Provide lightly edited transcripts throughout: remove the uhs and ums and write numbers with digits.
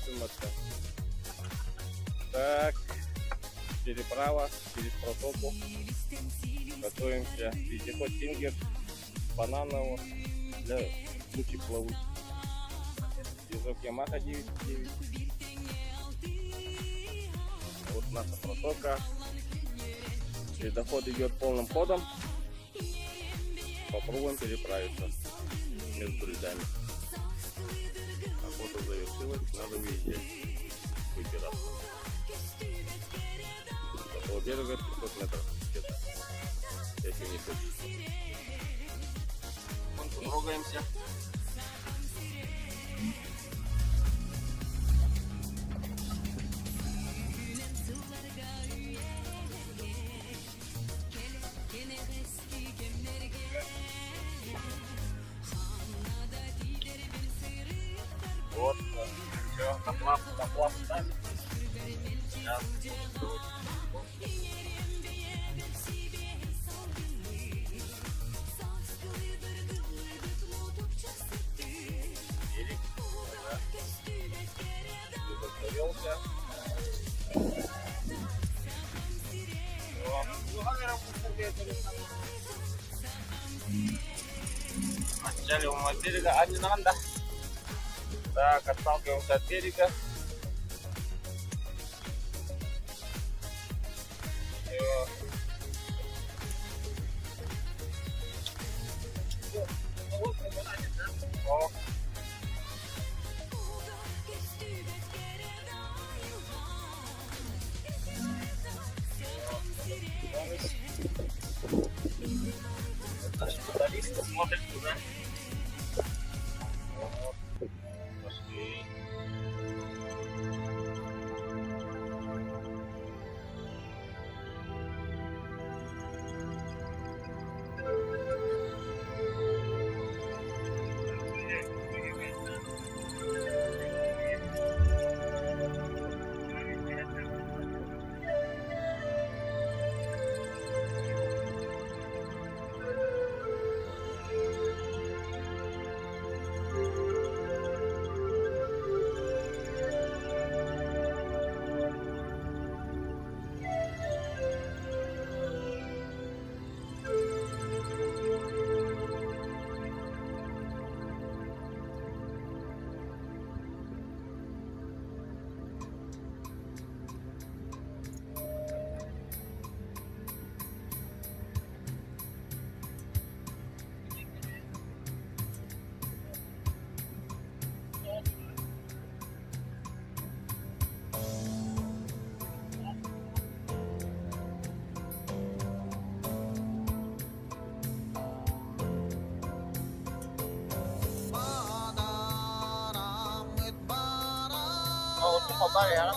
Тимошка. Так, переправа через протоку. Готовимся. Вездеход Тингер, бананового для случаев плавучих. Движок Ямаха 9.9. Вот наша протока. Ледоход идет полным ходом. Попробуем переправиться между льдами. Охота завершилась, надо выезжать. Выбираться. До того берега 500 метров. Где-то. Если не хочешь. Трогаемся. Вот, все, доплав, да? Сейчас. Берег, да. Завелся. Отчалил мы от берега, а не надо. Так, отталкиваемся от берега. О. Наши футболисты смотрят туда. Пошли. Kabar ya.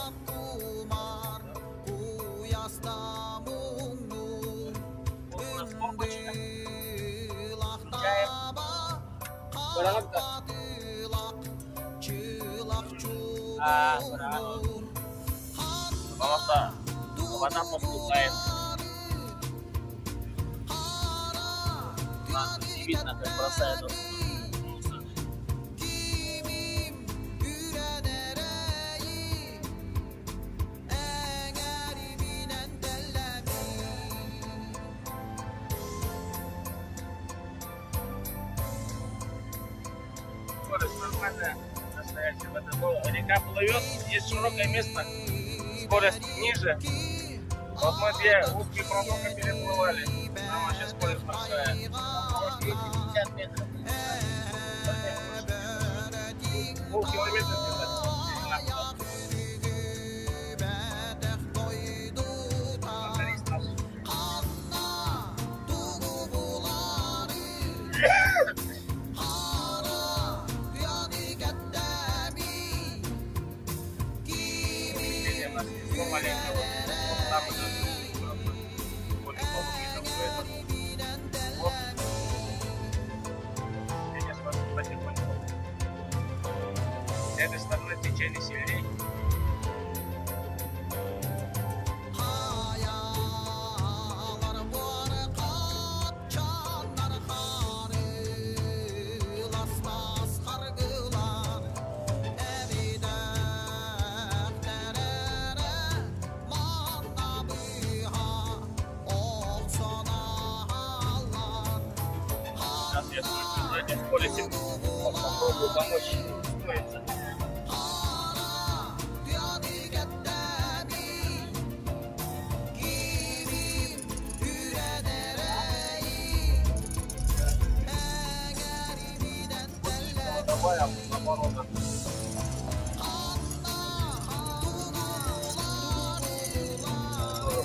Berangkat kah? Berangkat. Kalau tak, kemana pos lain? Nah, видно, как бросает он. Нормально настоящая в этом. Река плывет, есть широкое место, скорость ниже. Вот мы две узкие протоки переплывали, там вообще скорость большая. 50 метров. Полкилометра где-то. Маленького, вот там более полуметров стоит. Вот. Я смотрю потихоньку. С этой стороны течение сильнее. соответствующую заднюю скорость. Попробую помочь устроиться. Давай, наоборот.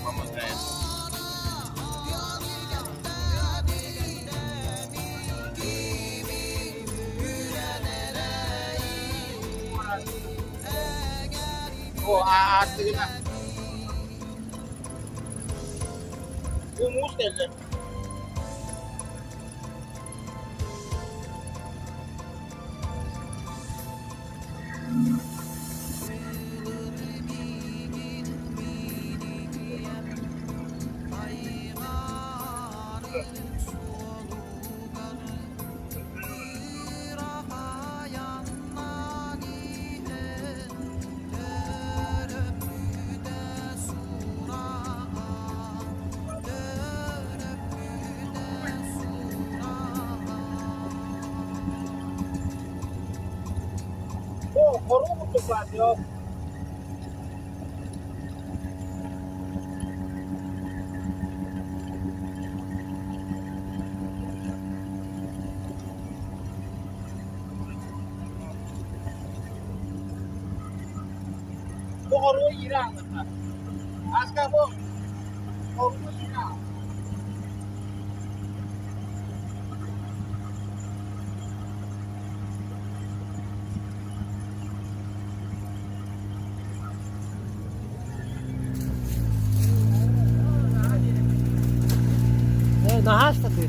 Помогает. Oh, aslında bu muz geldi. Oh, korumu tutar ya. Bu korumu yine anlatır. Asker bu. Korumu yine anlatır. Nahasta ty.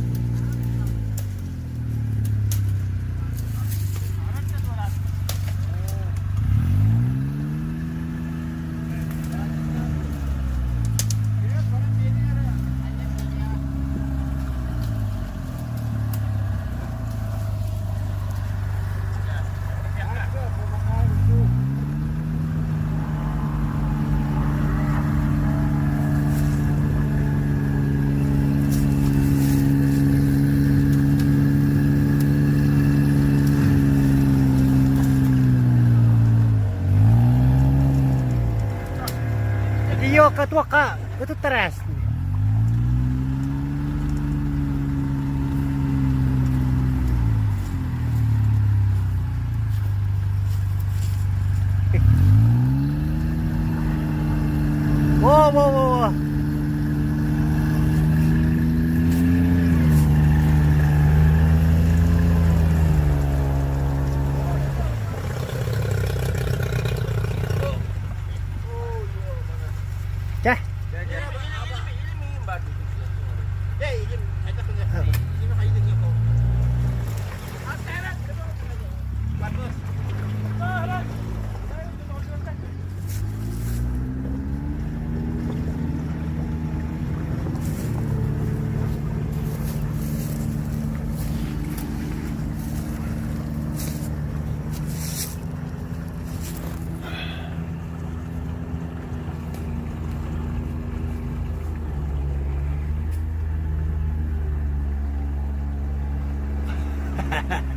Iyo katwa ka, betul teras. Wow, wow, wow. Cah. Ha ha.